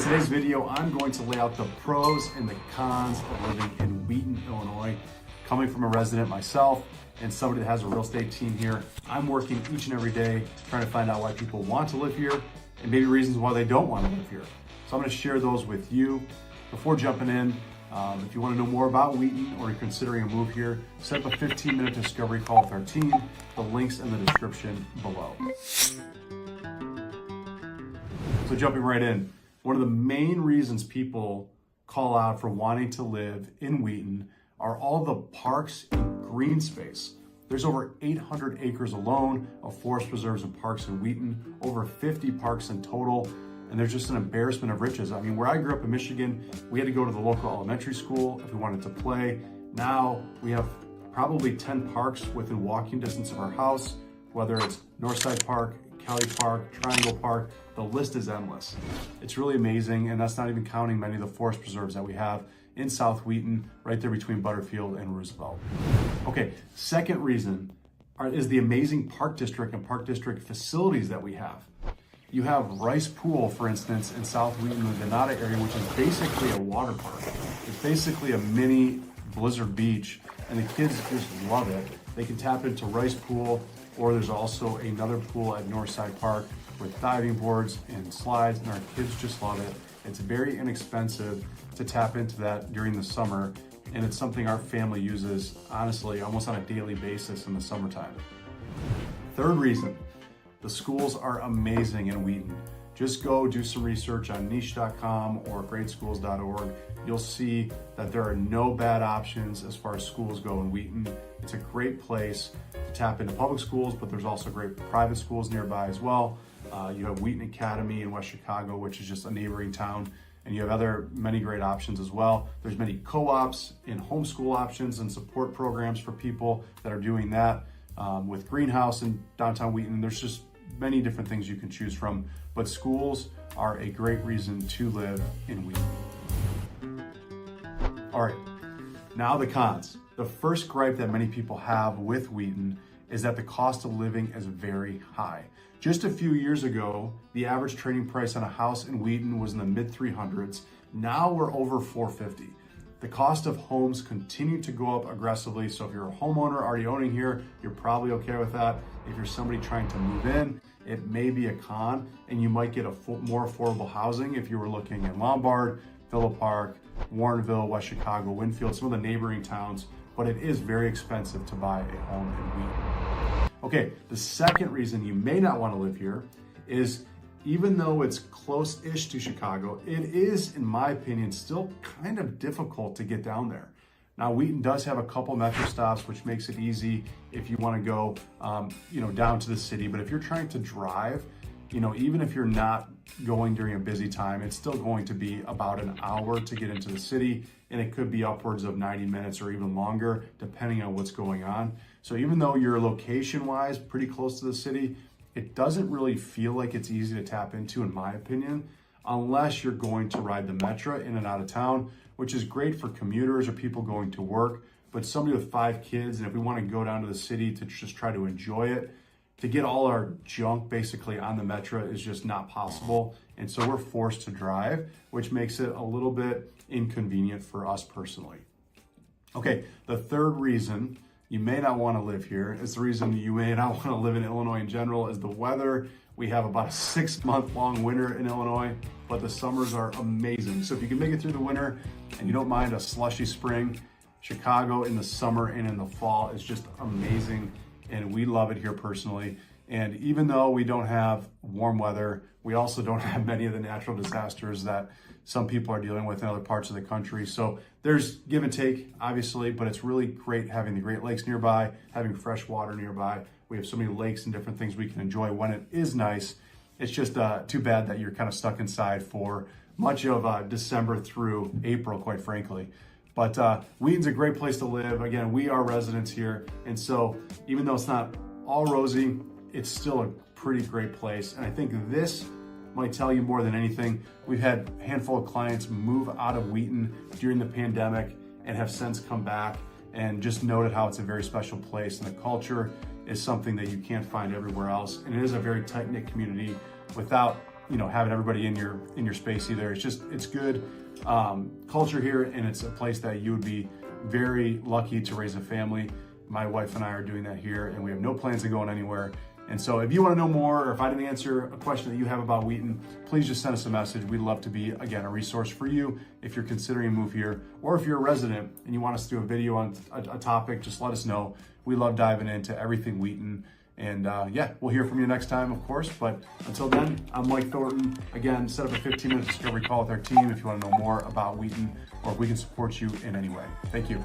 today's video, I'm going to lay out the pros and the cons of living in Wheaton, Illinois. Coming from a resident myself and somebody that has a real estate team here, I'm working each and every day trying to find out why people want to live here and maybe reasons why they don't want to live here. So I'm going to share those with you. Before jumping in, if you want to know more about Wheaton or you're considering a move here, set up a 15-minute discovery call with our team. The link's in the description below. So jumping right in, one of the main reasons people call out for wanting to live in Wheaton are all the parks and green space. There's over 800 acres alone of forest preserves and parks in Wheaton, over 50 parks in total, and there's just an embarrassment of riches. I mean, where I grew up in Michigan, we had to go to the local elementary school if we wanted to play. Now we have probably 10 parks within walking distance of our house, whether it's Northside Park, Kelly Park, Triangle Park, the list is endless. It's really amazing, and that's not even counting many of the forest preserves that we have in South Wheaton, right there between Butterfield and Roosevelt. Okay, second reason is the amazing Park District and Park District facilities that we have. You have Rice Pool, for instance, in South Wheaton, the Granada area, which is basically a water park. It's basically a mini Blizzard Beach, and the kids just love it. They can tap into Rice Pool, or there's also another pool at Northside Park with diving boards and slides, and our kids just love it. It's very inexpensive to tap into that during the summer, and it's something our family uses, honestly, almost on a daily basis in the summertime. Third reason, the schools are amazing in Wheaton. Just go do some research on niche.com or greatschools.org. You'll see that there are no bad options as far as schools go in Wheaton. It's a great place to tap into public schools, but there's also great private schools nearby as well. You have Wheaton Academy in West Chicago, which is just a neighboring town, and you have many great options as well. There's many co-ops and homeschool options and support programs for people that are doing that. With Greenhouse in downtown Wheaton, there's just many different things you can choose from, but schools are a great reason to live in Wheaton. All right, now the cons. The first gripe that many people have with Wheaton is that the cost of living is very high. Just a few years ago, the average trading price on a house in Wheaton was in the mid 300s. Now we're over 450. The cost of homes continue to go up aggressively. So if you're a homeowner already owning here, you're probably okay with that. If you're somebody trying to move in, it may be a con, and you might get more affordable housing if you were looking in Lombard, Villa Park, Warrenville, West Chicago, Winfield, some of the neighboring towns, but it is very expensive to buy a home in Wheaton. Okay, the second reason you may not want to live here is even though it's close-ish to Chicago, it is, in my opinion, still kind of difficult to get down there. Now, Wheaton does have a couple metro stops, which makes it easy if you want to go, down to the city. But if you're trying to drive, even if you're not going during a busy time, it's still going to be about an hour to get into the city, and it could be upwards of 90 minutes or even longer, depending on what's going on. So even though you're location-wise pretty close to the city, it doesn't really feel like it's easy to tap into, in my opinion, unless you're going to ride the Metro in and out of town, which is great for commuters or people going to work. But somebody with 5 kids, and if we want to go down to the city to just try to enjoy it, to get all our junk basically on the Metro is just not possible. And so we're forced to drive, which makes it a little bit inconvenient for us personally. Okay, the third reason you may not want to live here is the reason you may not want to live in Illinois in general is the weather. We have about a 6-month long winter in Illinois, but the summers are amazing. So if you can make it through the winter and you don't mind a slushy spring, Chicago in the summer and in the fall is just amazing. And we love it here personally. And even though we don't have warm weather, we also don't have many of the natural disasters that some people are dealing with in other parts of the country. So there's give and take, obviously, but it's really great having the Great Lakes nearby, having fresh water nearby. We have so many lakes and different things we can enjoy when it is nice. It's just too bad that you're kind of stuck inside for much of December through April, quite frankly. But Wheaton's a great place to live. Again, we are residents here. And so even though it's not all rosy, it's still a pretty great place. And I think this might tell you more than anything. We've had a handful of clients move out of Wheaton during the pandemic and have since come back and just noted how it's a very special place. And the culture is something that you can't find everywhere else. And it is a very tight-knit community without having everybody in your space either. It's good culture here, and it's a place that you would be very lucky to raise a family. My wife and I are doing that here, and we have no plans of going anywhere. And so if you want to know more, or if I didn't answer a question that you have about Wheaton, please just send us a message. We'd love to be, again, a resource for you if you're considering a move here, or if you're a resident and you want us to do a video on a topic, just let us know. We love diving into everything Wheaton. And yeah, we'll hear from you next time, of course. But until then, I'm Mike Thornton. Again, set up a 15-minute discovery call with our team if you want to know more about Wheaton, or if we can support you in any way. Thank you.